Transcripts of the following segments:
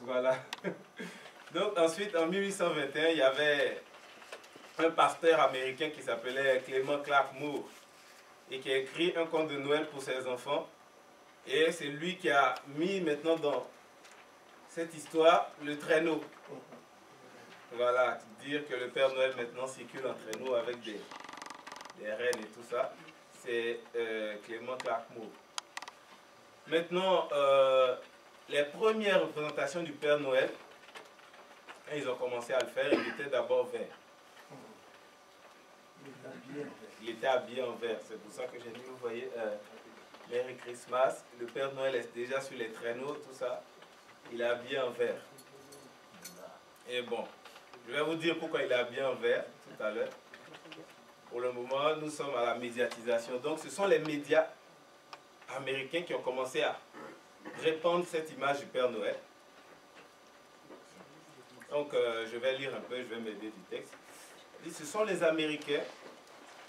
Voilà. Donc ensuite, en 1821, il y avait un pasteur américain qui s'appelait Clement Clark Moore et qui a écrit un conte de Noël pour ses enfants. Et c'est lui qui a mis maintenant dans cette histoire le traîneau. Voilà, dire que le Père Noël maintenant circule en traîneau avec des rennes et tout ça. C'est Clement Clark Moore. Maintenant, les premières représentations du Père Noël, quand ils ont commencé à le faire, il était d'abord vert. Il était habillé en vert. C'est pour ça que j'ai dit, vous voyez, Merry Christmas. Le Père Noël est déjà sur les traîneaux, tout ça. Il est habillé en vert. Et bon, je vais vous dire pourquoi il est habillé en vert tout à l'heure. Pour le moment, nous sommes à la médiatisation. Donc, ce sont les médias américains qui ont commencé à répandre cette image du Père Noël. Donc, je vais lire un peu, je vais m'aider du texte. Ce sont les Américains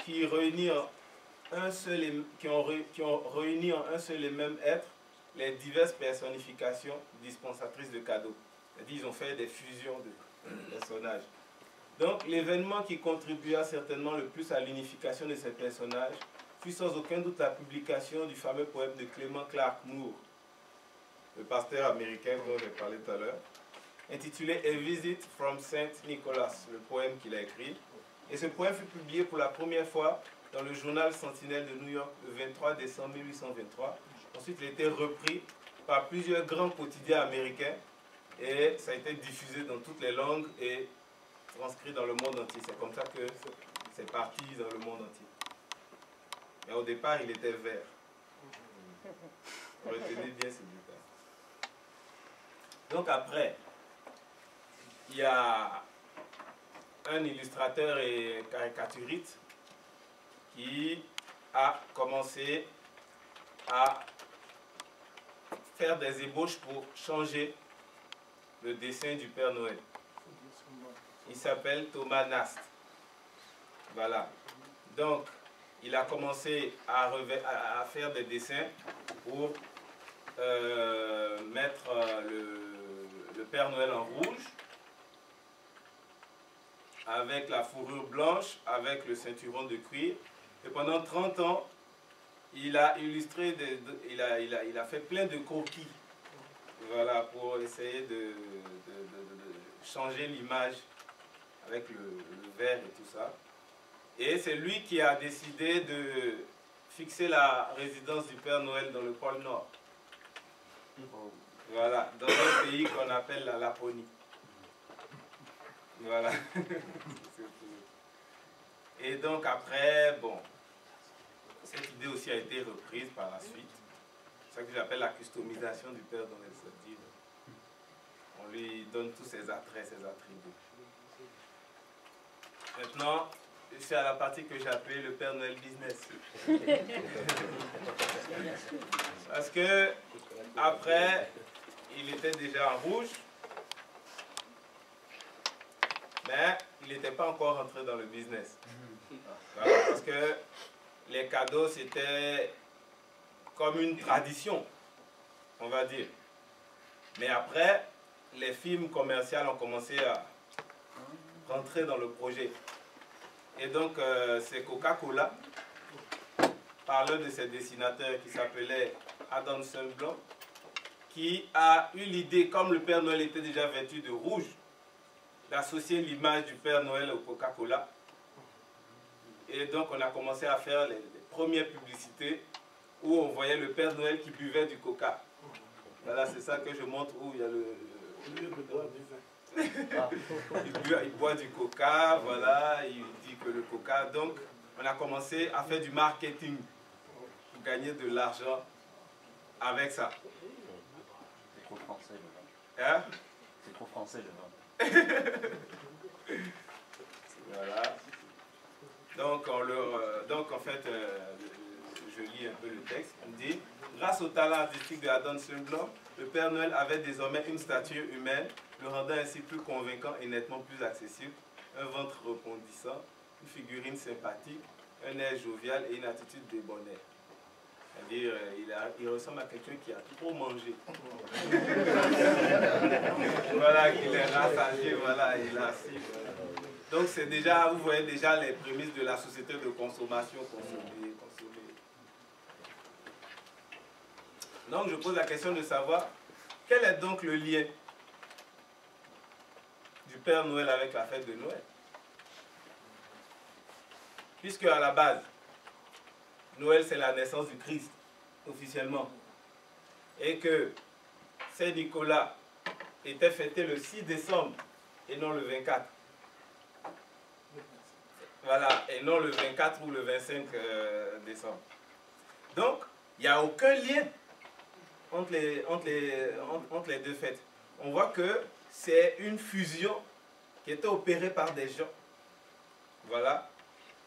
qui, ont réuni en un seul et même être les diverses personnifications dispensatrices de cadeaux. C'est-à-dire qu'ils ont fait des fusions de personnages. Donc, l'événement qui contribua certainement le plus à l'unification de ces personnages fut sans aucun doute la publication du fameux poème de Clement Clark Moore, le pasteur américain dont j'ai parlé tout à l'heure, intitulé A Visit from Saint Nicholas, le poème qu'il a écrit. Et ce poème fut publié pour la première fois dans le journal Sentinelle de New York le 23 décembre 1823. Ensuite, il a été repris par plusieurs grands quotidiens américains et ça a été diffusé dans toutes les langues et transcrit dans le monde entier. C'est comme ça que c'est parti dans le monde entier. Mais au départ, il était vert. Retenez bien ce détail. Donc après, il y a un illustrateur et caricaturiste qui a commencé à faire des ébauches pour changer le dessin du Père Noël. Il s'appelle Thomas Nast. Voilà. Donc, il a commencé à faire des dessins pour mettre le Père Noël en rouge, avec la fourrure blanche, avec le ceinturon de cuir. Et pendant 30 ans, il a illustré, il a fait plein de croquis, voilà, pour essayer de changer l'image avec le vert et tout ça. Et c'est lui qui a décidé de fixer la résidence du Père Noël dans le pôle Nord. Voilà, dans un pays qu'on appelle la Laponie. Voilà. Et donc après, bon, cette idée aussi a été reprise par la suite. C'est ça que j'appelle la customisation du Père Noël. C'est-à-dire, on lui donne tous ses attraits, ses attributs. Maintenant, c'est à la partie que j'ai appelée le Père Noël business. Parce que après, il était déjà en rouge, mais il n'était pas encore rentré dans le business. Voilà, parce que les cadeaux, c'était comme une tradition, on va dire. Mais après, les films commerciaux ont commencé à rentrer dans le projet. Et donc, c'est Coca-Cola, par l'un de ses dessinateurs qui s'appelait Adam Sundblom, qui a eu l'idée, comme le Père Noël était déjà vêtu de rouge, d'associer l'image du Père Noël au Coca-Cola. Et donc, on a commencé à faire les premières publicités où on voyait le Père Noël qui buvait du Coca. Voilà, c'est ça que je montre où il y a le il boit du Coca, voilà, il dit que le Coca. Donc, on a commencé à faire du marketing pour gagner de l'argent avec ça. C'est trop français le vin. Hein? C'est trop français le vin. Voilà. Donc, en fait, je lis un peu le texte. On dit, grâce au talent artistique de Adam Sundblom, le Père Noël avait désormais une stature humaine, le rendant ainsi plus convaincant et nettement plus accessible, un ventre rebondissant, une figurine sympathique, un air jovial et une attitude débonnaire. C'est-à-dire, il ressemble à quelqu'un qui a trop mangé. Voilà, qu'il est rassasié, voilà, il a assis. Voilà. Donc c'est déjà, vous voyez déjà les prémices de la société de consommation, consommer. Donc je pose la question de savoir, quel est donc le lien du Père Noël avec la fête de Noël? Puisque à la base, Noël c'est la naissance du Christ, officiellement. Et que Saint Nicolas était fêté le 6 décembre et non le 24. Voilà, et non le 24 ou le 25 décembre. Donc, il n'y a aucun lien entre les deux fêtes. On voit que c'est une fusion qui était opérée par des gens. Voilà.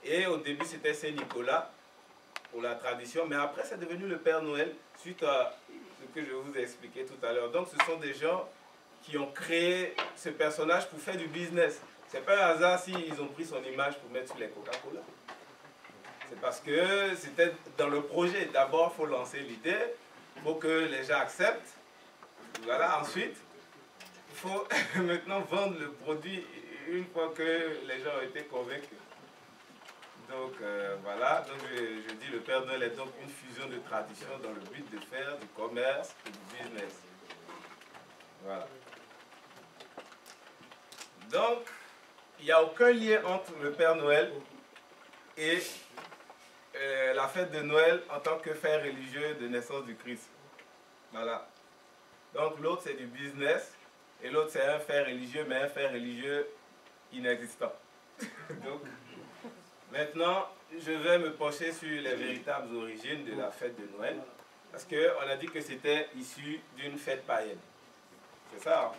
Et au début, c'était Saint Nicolas pour la tradition, mais après, c'est devenu le Père Noël suite à ce que je vous ai expliqué tout à l'heure. Donc, ce sont des gens qui ont créé ce personnage pour faire du business. C'est pas un hasard s'ils ont pris son image pour mettre sur les Coca-Cola. C'est parce que c'était dans le projet. D'abord, il faut lancer l'idée, il faut que les gens acceptent. Voilà, ensuite, il faut maintenant vendre le produit une fois que les gens ont été convaincus. Donc voilà, donc je dis le Père Noël est donc une fusion de traditions dans le but de faire du commerce et du business. Voilà. Donc, il n'y a aucun lien entre le Père Noël et la fête de Noël en tant que fait religieux de naissance du Christ. Voilà. Donc l'autre c'est du business et l'autre c'est un fait religieux, mais un fait religieux inexistant. Donc, maintenant, je vais me pencher sur les véritables origines de la fête de Noël. Parce qu'on a dit que c'était issu d'une fête païenne. C'est ça, hein?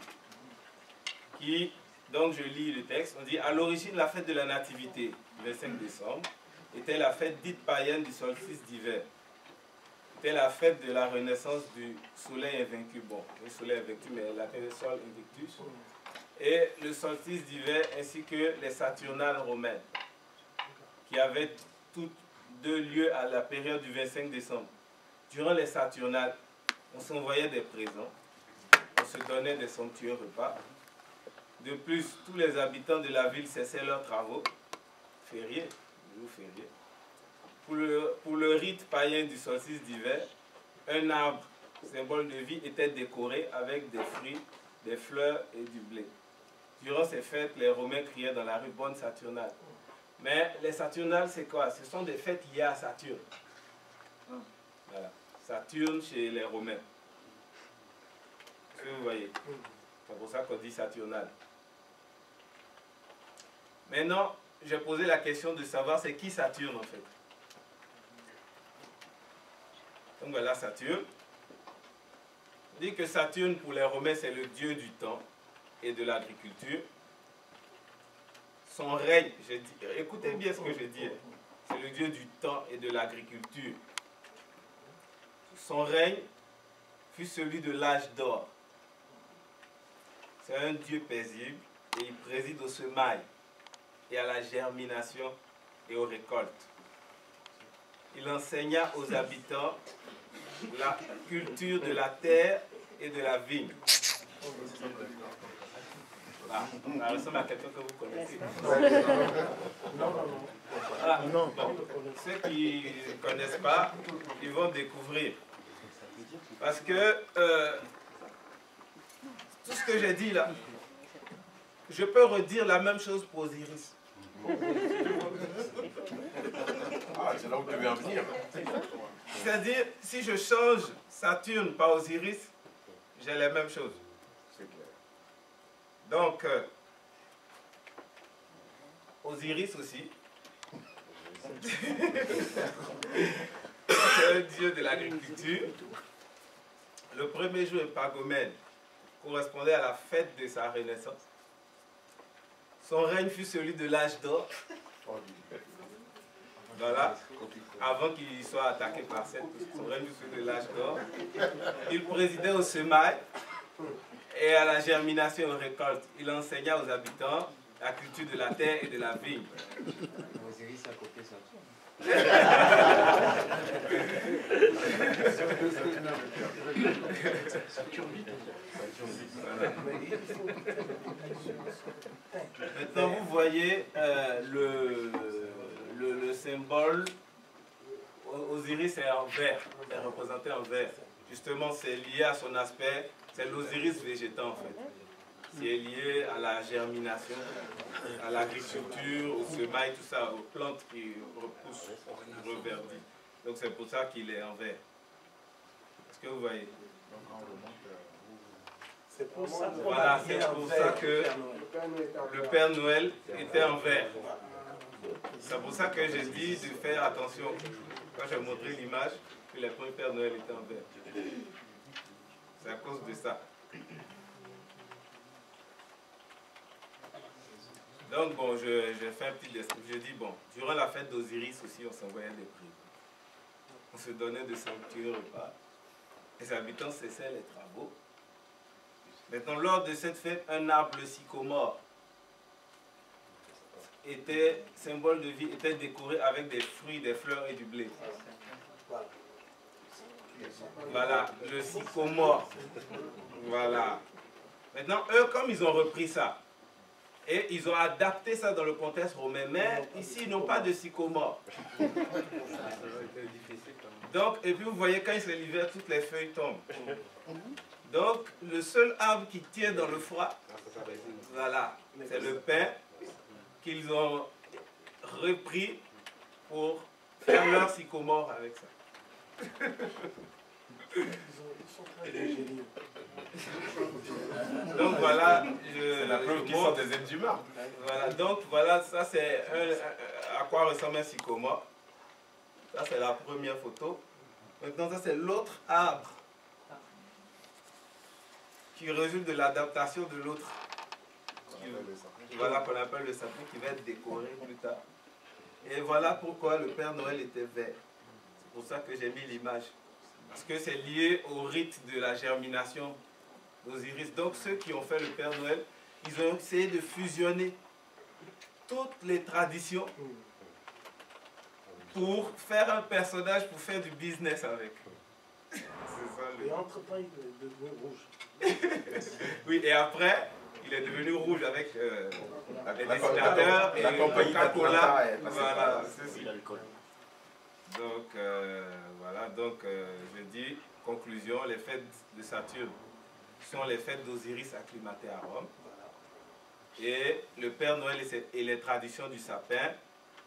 Qui, donc je lis le texte, on dit « À l'origine, la fête de la Nativité, le 25 décembre, était la fête dite païenne du solstice d'hiver. C'était la fête de la renaissance du soleil invaincu. Bon, le soleil invaincu, mais la terre sol invictus. Et le solstice d'hiver, ainsi que les Saturnales romaines, qui avaient toutes deux lieu à la période du 25 décembre. Durant les Saturnales, on s'envoyait des présents, on se donnait des somptueux repas. De plus, tous les habitants de la ville cessaient leurs travaux, fériés, jour férié. Pour le rite païen du solstice d'hiver, un arbre, symbole de vie, était décoré avec des fruits, des fleurs et du blé. Durant ces fêtes, les Romains criaient dans la rue « Bonne Saturnale ». Mais les Saturnales, c'est quoi? Ce sont des fêtes liées à Saturne. Voilà. Saturne chez les Romains. Est-ce que vous voyez? C'est pour ça qu'on dit Saturnale. Maintenant, j'ai posé la question de savoir c'est qui Saturne en fait. Donc voilà Saturne. On dit que Saturne pour les Romains c'est le dieu du temps et de l'agriculture. Son règne, écoutez bien ce que je dis, c'est le dieu du temps et de l'agriculture. Son règne fut celui de l'âge d'or. C'est un dieu paisible et il préside au semail et à la germination et aux récoltes. Il enseigna aux habitants la culture de la terre et de la vigne. Ah, ça ressemble à quelqu'un que vous connaissez. Voilà. Bon, ceux qui ne connaissent pas, ils vont découvrir. Parce que tout ce que j'ai dit là, je peux redire la même chose pour Osiris. Ah, c'est là où tu veux en venir. C'est-à-dire, si je change Saturne par Osiris, j'ai les mêmes choses. Donc, Osiris aussi, c'est un dieu de l'agriculture. Le premier jour Epagomène correspondait à la fête de sa renaissance. Son règne fut celui de l'âge d'or. Voilà, avant qu'il soit attaqué par Seth, son règne fut celui de l'âge d'or. Il présidait au semail et à la germination et aux récoltes. Il enseigna aux habitants la culture de la terre et de la vigne. Osiris à côté ça. Maintenant, vous voyez le symbole Osiris est en vert, est représenté en vert. Justement, c'est lié à son aspect, c'est l'Osiris végétant en fait. C'est lié à la germination, à l'agriculture, au semail, tout ça, aux plantes qui repoussent, reverdissent. Donc c'est pour ça qu'il est en vert. Est-ce que vous voyez? C'est pour ça voilà, c'est pour ça que le Père Noël était en vert. C'est pour ça que j'ai dit de faire attention. Quand j'ai montré l'image, que le premier Père Noël était en vert. C'est à cause de ça. Donc bon, je fais un petit dessin. Je dis bon, durant la fête d'Osiris aussi, on s'envoyait des prix. On se donnait de somptueux repas. Les habitants cessaient les travaux. Maintenant, lors de cette fête, un arbre, le sycomore, était symbole de vie, était décoré avec des fruits, des fleurs et du blé. Voilà, le sycomore. Voilà. Maintenant, eux, comme ils ont repris ça, et ils ont adapté ça dans le contexte romain, mais ici, ils n'ont pas de sycomore. Donc, et puis vous voyez, quand c'est l'hiver, toutes les feuilles tombent. Donc, le seul arbre qui tient dans le froid, voilà, c'est le pin qu'ils ont repris pour faire leur sycomore avec ça. Donc voilà, c'est la preuve qu'ils sont des êtres humains. Voilà, donc voilà, ça c'est à quoi ressemble un sycomore. Ça c'est la première photo. Maintenant ça c'est l'autre arbre qui résulte de l'adaptation de l'autre. Voilà qu'on appelle le sapin qui va être décoré plus tard. Et voilà pourquoi le Père Noël était vert. C'est pour ça que j'ai mis l'image. Parce que c'est lié au rite de la germination d'Osiris. Donc ceux qui ont fait le Père Noël, ils ont essayé de fusionner toutes les traditions pour faire un personnage, pour faire du business avec. C'est ça le... Et entre-temps, il est devenu rouge. Oui, et après, il est devenu rouge avec les dessinateurs et la compagnie Coca-Cola. Voilà, c'est l'alcool. Donc, voilà, donc je dis, conclusion, les fêtes de Saturne sont les fêtes d'Osiris acclimatées à Rome. Et le Père Noël et les traditions du sapin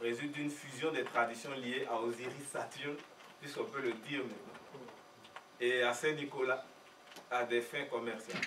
résultent d'une fusion des traditions liées à Osiris-Saturne, puisqu'on peut le dire maintenant, et à Saint-Nicolas, à des fins commerciales.